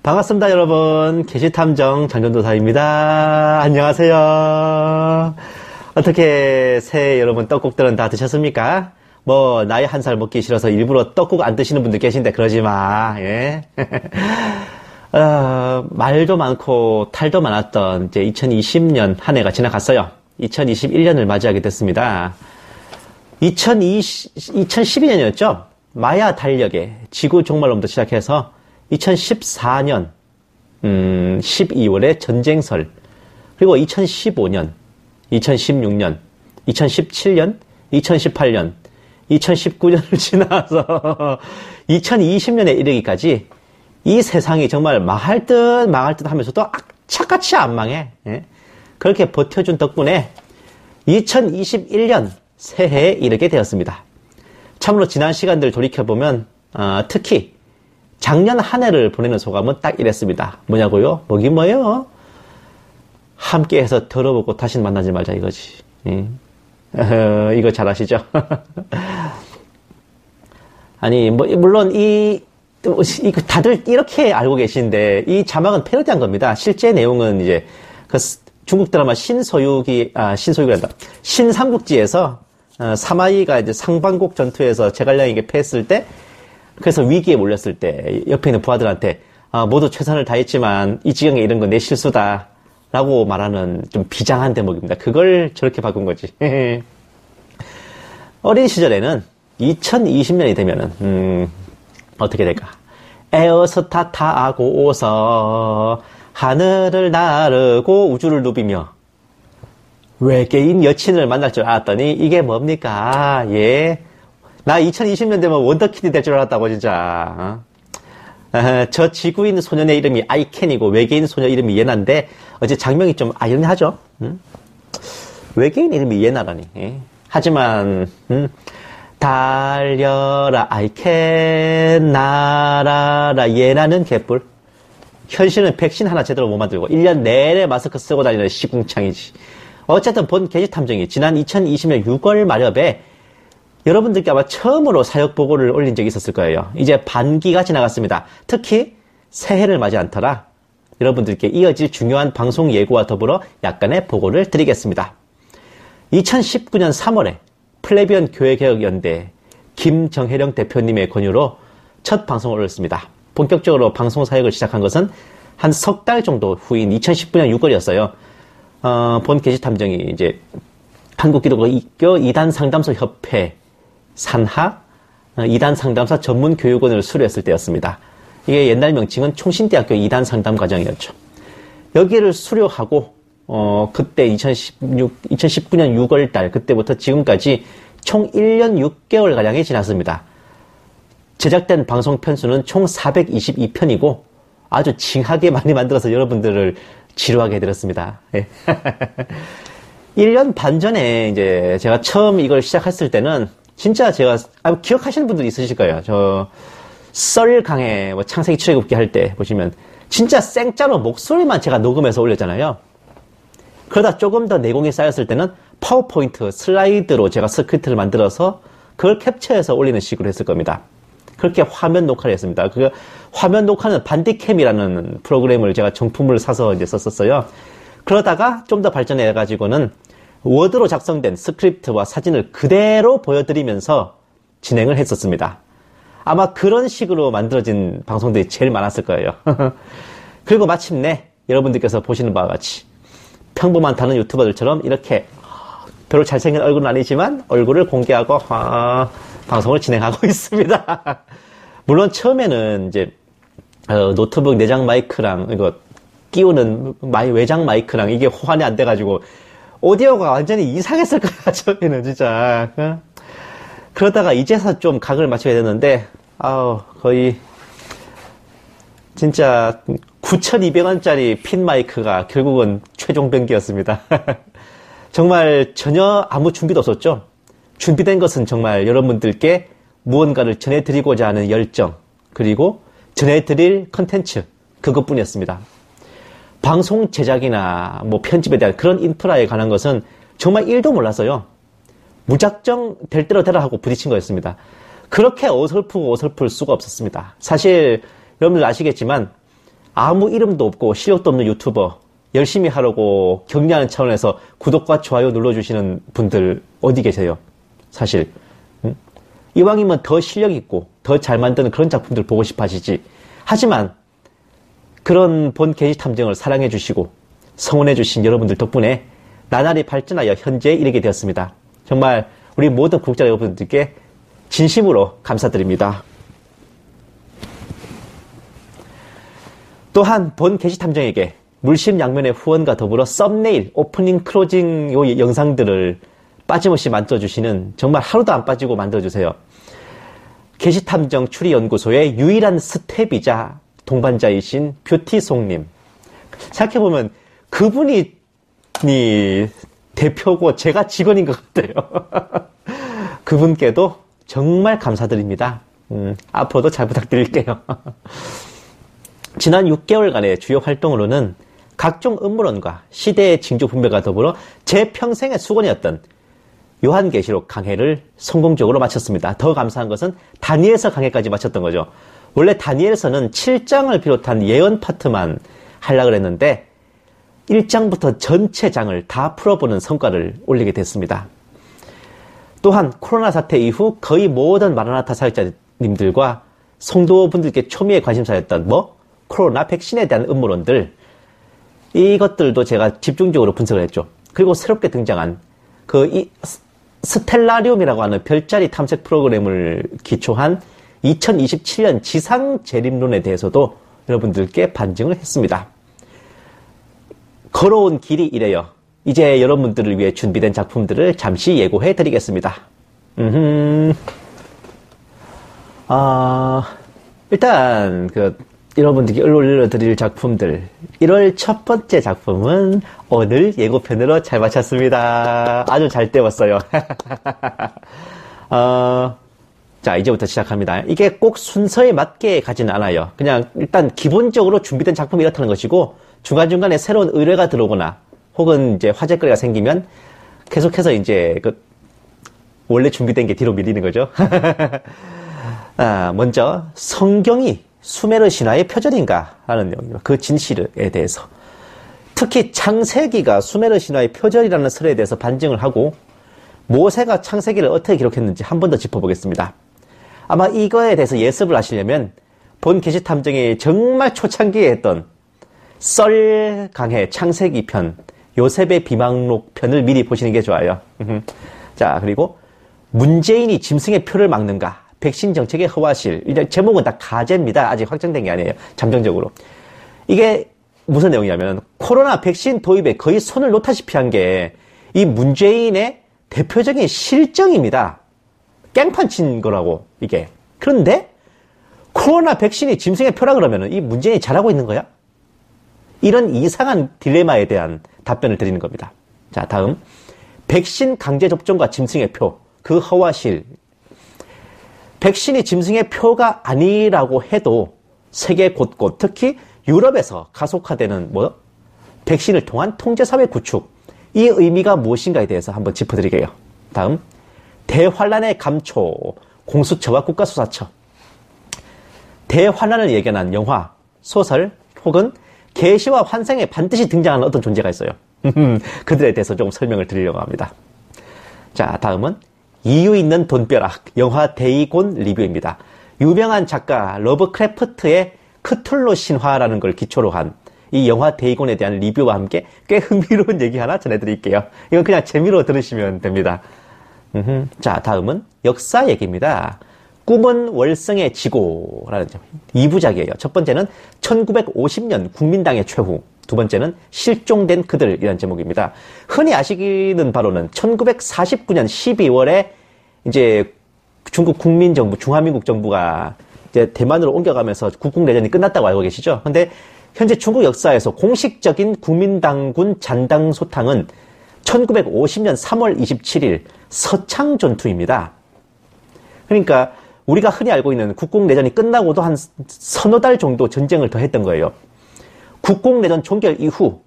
반갑습니다, 여러분. 게시탐정 장전도사입니다. 안녕하세요. 어떻게 새해 여러분 떡국들은 다 드셨습니까? 뭐 나이 한 살 먹기 싫어서 일부러 떡국 안 드시는 분들 계신데 그러지 마. 예. 말도 많고 탈도 많았던 이제 2020년 한 해가 지나갔어요. 2021년을 맞이하게 됐습니다. 2012년이었죠. 마야 달력의 지구 종말론부터 시작해서 2014년 12월의 전쟁설, 그리고 2015년, 2016년, 2017년, 2018년, 2019년을 지나서 2020년에 이르기까지 이 세상이 정말 망할 듯 하면서도 악착같이 안 망해. 예? 그렇게 버텨준 덕분에 2021년 새해에 이르게 되었습니다. 참으로 지난 시간들 돌이켜보면 특히 작년 한 해를 보내는 소감은 딱 이랬습니다. 뭐냐고요? 뭐긴 뭐예요? 함께해서 들어보고 다시는 만나지 말자 이거지. 이거 잘 아시죠? 아니 뭐 물론 다들 이렇게 알고 계신데 이 자막은 패러디한 겁니다. 실제 내용은 이제 그 중국 드라마 신소유기란다. 신삼국지에서 사마이가 이제 상반곡 전투에서 제갈량에게 패했을 때, 그래서 위기에 몰렸을 때 옆에 있는 부하들한테 모두 최선을 다했지만 이 지경에 이른 건 내 실수다 라고 말하는 좀 비장한 대목입니다. 그걸 저렇게 바꾼 거지. 어린 시절에는 2020년이 되면은 어떻게 될까? 에어스타 타고서 하늘을 나르고 우주를 누비며 외계인 여친을 만날 줄 알았더니 이게 뭡니까? 예. 나 2020년 되면 원더키드 될 줄 알았다고, 진짜. 저 지구인 소년의 이름이 아이켄이고 외계인 소녀 이름이 예나인데 어제 장면이 좀 아이러니하죠? 외계인 이름이 예나라니. 예. 하지만 달려라 아이켄 날아라 예나는 개뿔. 현실은 백신 하나 제대로 못 만들고 1년 내내 마스크 쓰고 다니는 시궁창이지. 어쨌든 본 게시탐정이 지난 2020년 6월 말엽에 여러분들께 아마 처음으로 사역 보고를 올린 적이 있었을 거예요. 이제 반기가 지나갔습니다. 특히 새해를 맞이한 터라 여러분들께 이어질 중요한 방송 예고와 더불어 약간의 보고를 드리겠습니다. 2019년 3월에 플레비언 교회개혁연대 김정혜령 대표님의 권유로 첫 방송을 올렸습니다. 본격적으로 방송 사역을 시작한 것은 한 석 달 정도 후인 2019년 6월이었어요. 본 게시탐정이 이제 한국기독교 이단 상담소 협회 산하 이단 상담사 전문 교육원을 수료했을 때였습니다. 이게 옛날 명칭은 총신대학교 이단 상담 과정이었죠. 여기를 수료하고 그때 2019년 6월 달 그때부터 지금까지 총 1년 6개월 가량이 지났습니다. 제작된 방송 편수는 총 422편이고 아주 징하게 많이 만들어서 여러분들을 지루하게 해드렸습니다. 예. 1년 반 전에 이제 제가 처음 이걸 시작했을 때는 진짜 제가 기억하시는 분들이 있으실 거예요. 저 썰강의 뭐 창세기 출애굽기 할 때 보시면 진짜 생짜로 목소리만 제가 녹음해서 올렸잖아요. 그러다 조금 더 내공이 쌓였을 때는 파워포인트 슬라이드로 제가 스크립트를 만들어서 그걸 캡처해서 올리는 식으로 했을 겁니다. 그렇게 화면 녹화를 했습니다. 그 화면 녹화는 반디캠이라는 프로그램을 제가 정품을 사서 이제 썼었어요. 그러다가 좀 더 발전해가지고는 워드로 작성된 스크립트와 사진을 그대로 보여드리면서 진행을 했었습니다. 아마 그런 식으로 만들어진 방송들이 제일 많았을 거예요. 그리고 마침내 여러분들께서 보시는 바와 같이 평범한 다른 유튜버들처럼 이렇게 별로 잘생긴 얼굴은 아니지만 얼굴을 공개하고 방송을 진행하고 있습니다. 물론 처음에는 이제 노트북 내장 마이크랑 이거 끼우는 외장 마이크랑 이게 호환이 안 돼가지고 오디오가 완전히 이상했을 거야. 처음에는 진짜. 그러다가 이제서 좀 각을 맞춰야 되는데 거의 진짜 9,200원짜리 핀 마이크가 결국은 최종 병기였습니다. 정말 전혀 아무 준비도 없었죠. 준비된 것은 정말 여러분들께 무언가를 전해드리고자 하는 열정, 그리고 전해드릴 컨텐츠, 그것뿐이었습니다. 방송 제작이나 뭐 편집에 대한 그런 인프라에 관한 것은 정말 1도 몰랐어요. 무작정 될 대로 되라 하고 부딪힌 거였습니다. 그렇게 어설프고 어설플 수가 없었습니다. 사실 여러분들 아시겠지만 아무 이름도 없고 실력도 없는 유튜버 열심히 하려고 격려하는 차원에서 구독과 좋아요 눌러주시는 분들 어디 계세요? 사실 이왕이면 더 실력 있고 더 잘 만드는 그런 작품들 보고 싶어 하시지. 하지만 그런 본 게시 탐정을 사랑해 주시고 성원해 주신 여러분들 덕분에 나날이 발전하여 현재에 이르게 되었습니다. 정말 우리 모든 구독자 여러분들께 진심으로 감사드립니다. 또한 본 게시 탐정에게 물심양면의 후원과 더불어 썸네일, 오프닝, 클로징 요 영상들을 빠짐없이 만들어주시는, 정말 하루도 안 빠지고 만들어주세요. 게시탐정 추리연구소의 유일한 스텝이자 동반자이신 뷰티송님. 생각해보면 그분이 대표고 제가 직원인 것 같아요. 그분께도 정말 감사드립니다. 앞으로도 잘 부탁드릴게요. 지난 6개월간의 주요 활동으로는 각종 음모론과 시대의 징조 분별과 더불어 제 평생의 수건이었던 요한계시록 강해를 성공적으로 마쳤습니다. 더 감사한 것은 다니엘서 강해까지 마쳤던 거죠. 원래 다니엘서는 7장을 비롯한 예언 파트만 하려고 했는데 1장부터 전체 장을 다 풀어보는 성과를 올리게 됐습니다. 또한 코로나 사태 이후 거의 모든 마라나타 사역자님들과 성도분들께 초미의 관심사였던 코로나 백신에 대한 음모론들, 이것들도 제가 집중적으로 분석을 했죠. 그리고 새롭게 등장한 스텔라리움이라고 하는 별자리 탐색 프로그램을 기초한 2027년 지상 재림론에 대해서도 여러분들께 반증을 했습니다. 걸어온 길이 이래요. 이제 여러분들을 위해 준비된 작품들을 잠시 예고해 드리겠습니다. 일단 여러분들께 올려드릴 작품들, 1월 첫 번째 작품은 오늘 예고편으로 잘 마쳤습니다. 아주 잘 때웠어요. 자, 이제부터 시작합니다. 이게 꼭 순서에 맞게 가지는 않아요. 그냥 일단 기본적으로 준비된 작품이 이렇다는 것이고, 중간중간에 새로운 의뢰가 들어오거나 혹은 이제 화제거리가 생기면 계속해서 이제 원래 준비된 게 뒤로 밀리는 거죠. 먼저 성경이 수메르 신화의 표절인가 하는 내용입니다. 그 진실에 대해서. 특히 창세기가 수메르 신화의 표절이라는 설에 대해서 반증을 하고, 모세가 창세기를 어떻게 기록했는지 한 번 더 짚어보겠습니다. 아마 이거에 대해서 예습을 하시려면 본 게시탐정이 정말 초창기에 했던 썰 강해 창세기 편, 요셉의 비망록 편을 미리 보시는 게 좋아요. 자, 그리고 문재인이 짐승의 표를 막는가, 백신 정책의 허와실. 이제 제목은 다 가제입니다. 아직 확정된 게 아니에요. 잠정적으로. 이게 무슨 내용이냐면, 코로나 백신 도입에 거의 손을 놓다시피 한 게 이 문재인의 대표적인 실정입니다. 깽판 친 거라고, 이게. 그런데 코로나 백신이 짐승의 표라 그러면은 이 문재인이 잘하고 있는 거야? 이런 이상한 딜레마에 대한 답변을 드리는 겁니다. 자, 다음. 백신 강제 접종과 짐승의 표, 그 허와실. 백신이 짐승의 표가 아니라고 해도 세계 곳곳, 특히 유럽에서 가속화되는 백신을 통한 통제사회 구축, 이 의미가 무엇인가에 대해서 한번 짚어드릴게요. 다음, 대환란의 감초, 공수처와 국가수사처. 대환란을 예견한 영화, 소설 혹은 계시와 환상에 반드시 등장하는 어떤 존재가 있어요. 그들에 대해서 조금 설명을 드리려고 합니다. 자, 다음은 이유 있는 돈벼락, 영화 데이곤 리뷰입니다. 유명한 작가 러브크래프트의 크툴루 신화라는 걸 기초로 한 이 영화 데이곤에 대한 리뷰와 함께 꽤 흥미로운 얘기 하나 전해드릴게요. 이건 그냥 재미로 들으시면 됩니다. 자, 다음은 역사 얘기입니다. 꿈은 월성의 지고라는 2부작이에요. 첫 번째는 1950년 국민당의 최후, 두 번째는 실종된 그들이라는 제목입니다. 흔히 아시기는 바로는 1949년 12월에 이제 중국 국민정부, 중화민국 정부가 이제 대만으로 옮겨가면서 국국내전이 끝났다고 알고 계시죠? 근데 현재 중국 역사에서 공식적인 국민당군 잔당소탕은 1950년 3월 27일 서창 전투입니다. 그러니까 우리가 흔히 알고 있는 국국내전이 끝나고도 한 서너 달 정도 전쟁을 더 했던 거예요. 국공내전 종결 이후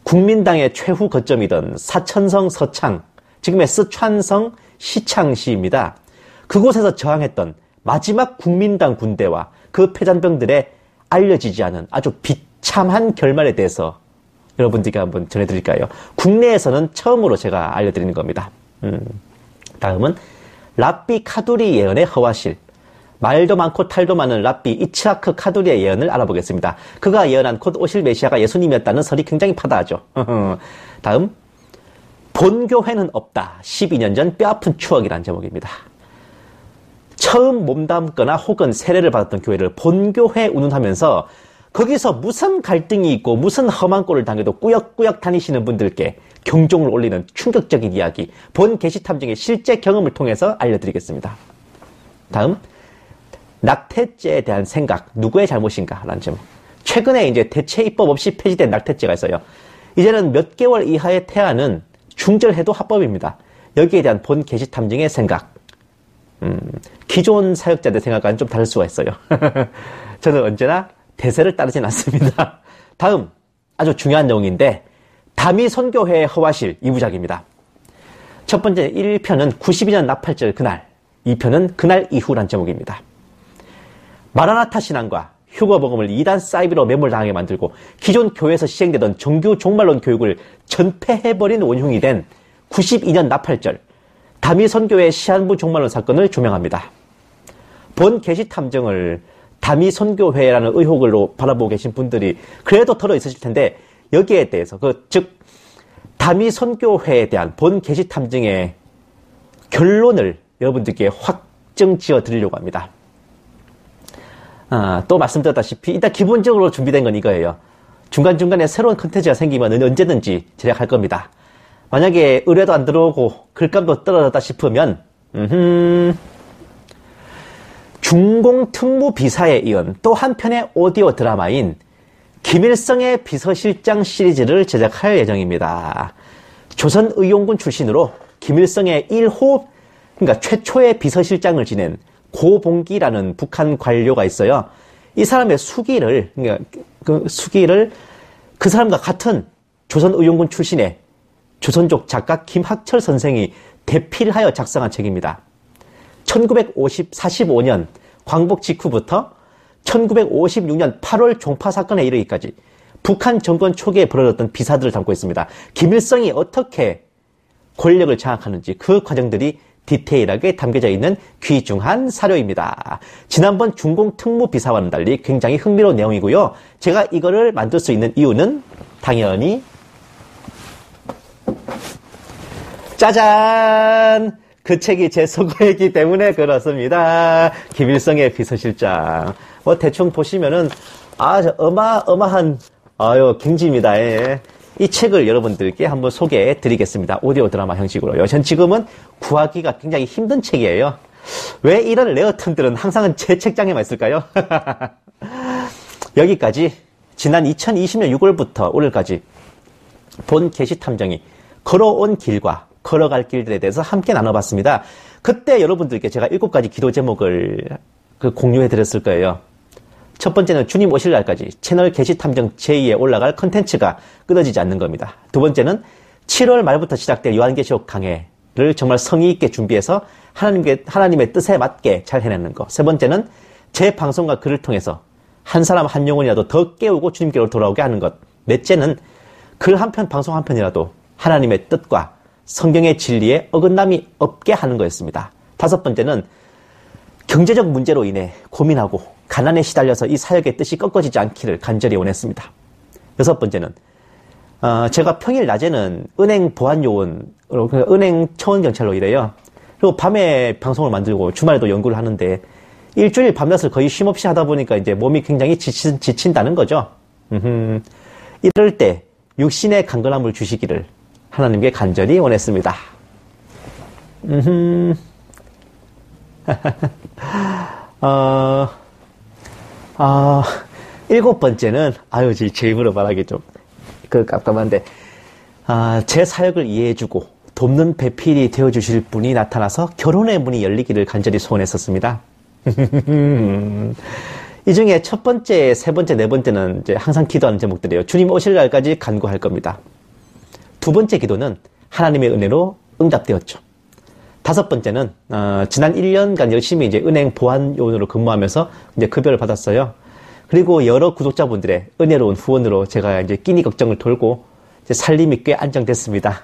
국민당의 최후 거점이던 사천성 서창, 지금의 쓰촨성 시창시입니다. 그곳에서 저항했던 마지막 국민당 군대와 그 패잔병들의 알려지지 않은 아주 비참한 결말에 대해서 여러분들께 한번 전해드릴까요? 국내에서는 처음으로 제가 알려드리는 겁니다. 다음은 랍비 카두리 예언의 허와실. 말도 많고 탈도 많은 랍비 이츠하크 카두리의 예언을 알아보겠습니다. 그가 예언한 곧 오실 메시아가 예수님이었다는 설이 굉장히 파다하죠. 다음, 본교회는 없다. 12년 전 뼈아픈 추억이라는 제목입니다. 처음 몸담거나 혹은 세례를 받았던 교회를 본교회 운운하면서 거기서 무슨 갈등이 있고 무슨 험한 꼴을 당해도 꾸역꾸역 다니시는 분들께 경종을 울리는 충격적인 이야기, 본 게시탐정의 실제 경험을 통해서 알려드리겠습니다. 다음, 낙태죄에 대한 생각, 누구의 잘못인가? 라는 제목. 최근에 이제 대체 입법 없이 폐지된 낙태죄가 있어요. 이제는 몇 개월 이하의 태아는 중절해도 합법입니다. 여기에 대한 본 게시탐정의 생각. 기존 사역자들 생각과는 좀 다를 수가 있어요. 저는 언제나 대세를 따르진 않습니다. 다음, 아주 중요한 내용인데, 다미선교회의 허와실 2부작입니다. 첫 번째 1편은 92년 나팔절 그날, 2편은 그날 이후란 제목입니다. 마라나타 신앙과 휴거복음을 이단 사이비로 매몰당하게 만들고 기존 교회에서 시행되던 정규 종말론 교육을 전폐해버린 원흉이 된 92년 나팔절, 다미선교회 시한부 종말론 사건을 조명합니다. 본 게시탐정을 다미선교회라는 의혹으로 바라보고 계신 분들이 그래도 덜어 있으실 텐데, 여기에 대해서 즉 다미선교회에 대한 본 게시탐정의 결론을 여러분들께 확정 지어 드리려고 합니다. 또 말씀드렸다시피 일단 기본적으로 준비된 건 이거예요. 중간중간에 새로운 컨텐츠가 생기면 언제든지 제작할 겁니다. 만약에 의뢰도 안 들어오고 글감도 떨어졌다 싶으면 중공특무 비사에 이은 또 한편의 오디오 드라마인 김일성의 비서실장 시리즈를 제작할 예정입니다. 조선의용군 출신으로 김일성의 1호, 그러니까 최초의 비서실장을 지낸 고봉기라는 북한 관료가 있어요. 이 사람의 수기를, 그러니까 그 사람과 같은 조선의용군 출신의 조선족 작가 김학철 선생이 대필하여 작성한 책입니다. 1945년 광복 직후부터 1956년 8월 종파 사건에 이르기까지 북한 정권 초기에 벌어졌던 비사들을 담고 있습니다. 김일성이 어떻게 권력을 장악하는지 그 과정들이 디테일하게 담겨져 있는 귀중한 사료입니다. 지난번 중공특무 비사와는 달리 굉장히 흥미로운 내용이고요. 제가 이거를 만들 수 있는 이유는 당연히 짜잔! 그 책이 제 서거이기 때문에 그렇습니다. 김일성의 비서실장. 대충 보시면은, 어마어마한, 경지입니다. 예. 이 책을 여러분들께 한번 소개해 드리겠습니다. 오디오 드라마 형식으로요. 전 지금은 구하기가 굉장히 힘든 책이에요. 왜 이런 레어템들은 항상 제 책장에만 있을까요? 여기까지 지난 2020년 6월부터 오늘까지 본 게시탐정이 걸어온 길과 걸어갈 길들에 대해서 함께 나눠봤습니다. 그때 여러분들께 제가 7가지 기도 제목을 공유해 드렸을 거예요. 첫 번째는 주님 오실 날까지 채널 게시탐정 제2에 올라갈 컨텐츠가 끊어지지 않는 겁니다. 두 번째는 7월 말부터 시작될 요한계시록 강해를 정말 성의 있게 준비해서 하나님의 뜻에 맞게 잘 해내는 것. 세 번째는 제 방송과 글을 통해서 한 사람 한 영혼이라도 더 깨우고 주님께로 돌아오게 하는 것. 넷째는 글 한 편, 방송 한 편이라도 하나님의 뜻과 성경의 진리에 어긋남이 없게 하는 거였습니다. 다섯 번째는 경제적 문제로 인해 고민하고 가난에 시달려서 이 사역의 뜻이 꺾어지지 않기를 간절히 원했습니다. 여섯 번째는 제가 평일 낮에는 은행 보안요원으로, 은행 청원경찰로 일해요. 그리고 밤에 방송을 만들고 주말에도 연구를 하는데 일주일 밤낮을 거의 쉼없이 하다 보니까 이제 몸이 굉장히 지친다는 거죠. 이럴 때 육신의 강건함을 주시기를 하나님께 간절히 원했습니다. 일곱 번째는, 제 입으로 말하기 좀, 깝깝한데, 제 사역을 이해해주고, 돕는 배필이 되어주실 분이 나타나서 결혼의 문이 열리기를 간절히 소원했었습니다. 이 중에 첫 번째, 세 번째, 네 번째는 이제 항상 기도하는 제목들이에요. 주님 오실 날까지 간구할 겁니다. 두 번째 기도는 하나님의 은혜로 응답되었죠. 다섯 번째는 지난 1년간 열심히 이제 은행 보안요원으로 근무하면서 이제 급여를 받았어요. 그리고 여러 구독자분들의 은혜로운 후원으로 제가 이제 끼니 걱정을 돌고 이제 살림이 꽤 안정됐습니다.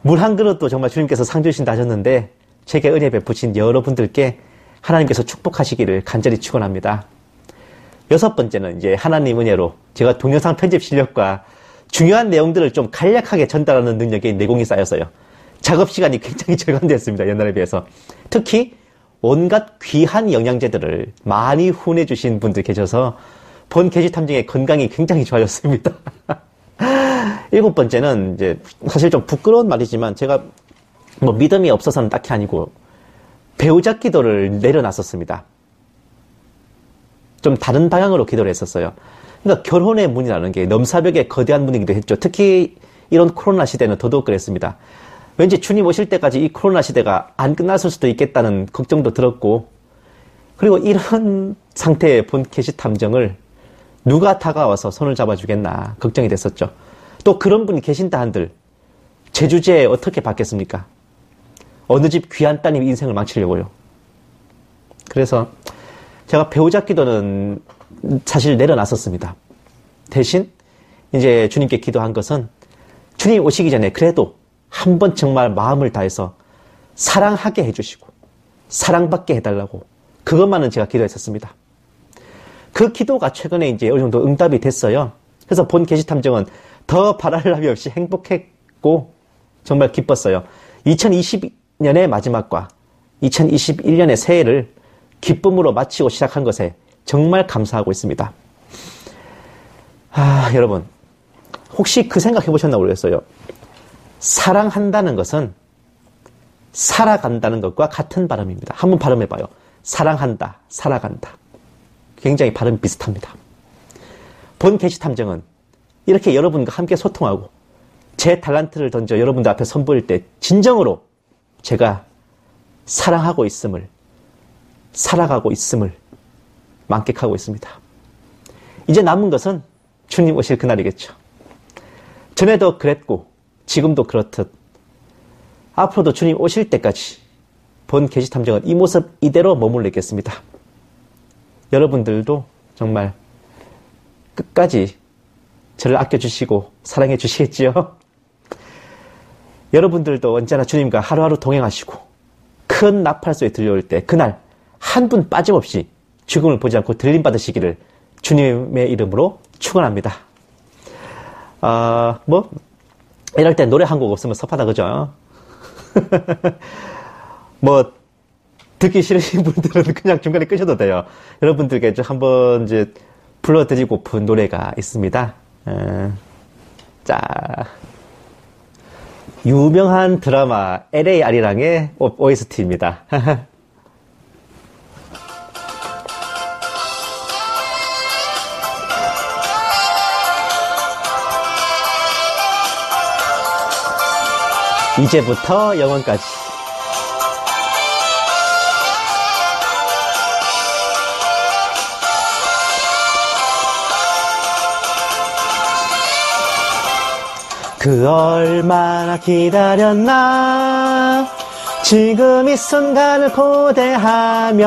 물 한 그릇도 정말 주님께서 상 주신다 하셨는데 제게 은혜 베푸신 여러분들께 하나님께서 축복하시기를 간절히 축원합니다. 6번째는 이제 하나님 은혜로 제가 동영상 편집 실력과 중요한 내용들을 좀 간략하게 전달하는 능력에 내공이 쌓였어요. 작업 시간이 굉장히 절감됐습니다. 옛날에 비해서. 특히 온갖 귀한 영양제들을 많이 후원해 주신 분들 계셔서 본 게시 탐정의 건강이 굉장히 좋아졌습니다. 7번째는 이제 사실 좀 부끄러운 말이지만 제가 뭐 믿음이 없어서는 딱히 아니고 배우자 기도를 내려놨었습니다. 좀 다른 방향으로 기도를 했었어요. 그러니까 결혼의 문이라는 게 넘사벽의 거대한 문이기도 했죠. 특히 이런 코로나 시대는 더더욱 그랬습니다. 왠지 주님 오실 때까지 이 코로나 시대가 안 끝났을 수도 있겠다는 걱정도 들었고, 그리고 이런 상태의 본 게시 탐정을 누가 다가와서 손을 잡아주겠나 걱정이 됐었죠. 또 그런 분이 계신다 한들 제주제에 어떻게 받겠습니까? 어느 집 귀한 따님 인생을 망치려고요. 그래서 제가 배우자 기도는 사실 내려놨었습니다. 대신 이제 주님께 기도한 것은 주님 오시기 전에 그래도 한번 정말 마음을 다해서 사랑하게 해주시고 사랑받게 해달라고, 그것만은 제가 기도했었습니다. 그 기도가 최근에 이제 어느 정도 응답이 됐어요. 그래서 본 게시 탐정은 더 바랄 나위 없이 행복했고 정말 기뻤어요. 2020년의 마지막과 2021년의 새해를 기쁨으로 마치고 시작한 것에 정말 감사하고 있습니다. 여러분, 혹시 그 생각 해보셨나 모르겠어요. 사랑한다는 것은 살아간다는 것과 같은 발음입니다. 한번 발음해봐요. 사랑한다, 살아간다. 굉장히 발음 비슷합니다. 본 게시 탐정은 이렇게 여러분과 함께 소통하고 제 탤런트를 던져 여러분들 앞에 선보일 때 진정으로 제가 사랑하고 있음을, 살아가고 있음을 만끽하고 있습니다. 이제 남은 것은 주님 오실 그날이겠죠. 전에도 그랬고 지금도 그렇듯 앞으로도 주님 오실 때까지 본 게시 탐정은 이 모습 이대로 머물러 있겠습니다. 여러분들도 정말 끝까지 저를 아껴주시고 사랑해 주시겠지요? 여러분들도 언제나 주님과 하루하루 동행하시고 큰 나팔소리 들려올 때 그날 한 분 빠짐없이 죽음을 보지 않고 들림 받으시기를 주님의 이름으로 축원합니다. 이럴 때 노래 한 곡 없으면 섭하다, 그죠? 듣기 싫으신 분들은 그냥 중간에 끄셔도 돼요. 여러분들께 한번 이제 불러드리고픈 노래가 있습니다. 자, 유명한 드라마 LA 아리랑의 OST입니다. 이제부터 영원까지. 그 얼마나 기다렸나, 지금 이 순간을 고대하면서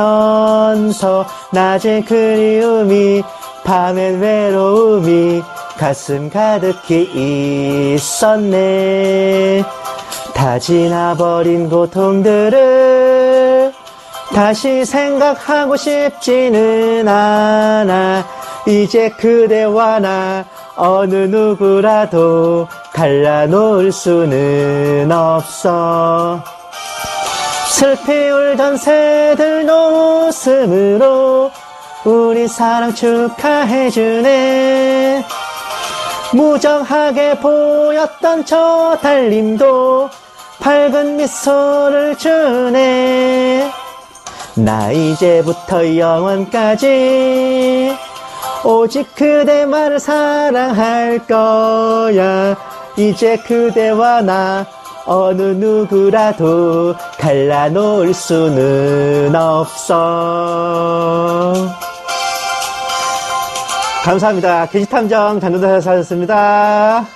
낮엔 그리움이 밤엔 외로움이 가슴 가득히 있었네. 다 지나버린 고통들을 다시 생각하고 싶지는 않아. 이제 그대와 나 어느 누구라도 갈라놓을 수는 없어. 슬피 울던 새들도 웃음으로 우리 사랑 축하해주네. 무정하게 보였던 저 달림도 밝은 미소를 주네. 나 이제부터 영원까지 오직 그대만을 사랑할 거야. 이제 그대와 나 어느 누구라도 갈라놓을 수는 없어. 감사합니다. 게시탐정 장도사였습니다.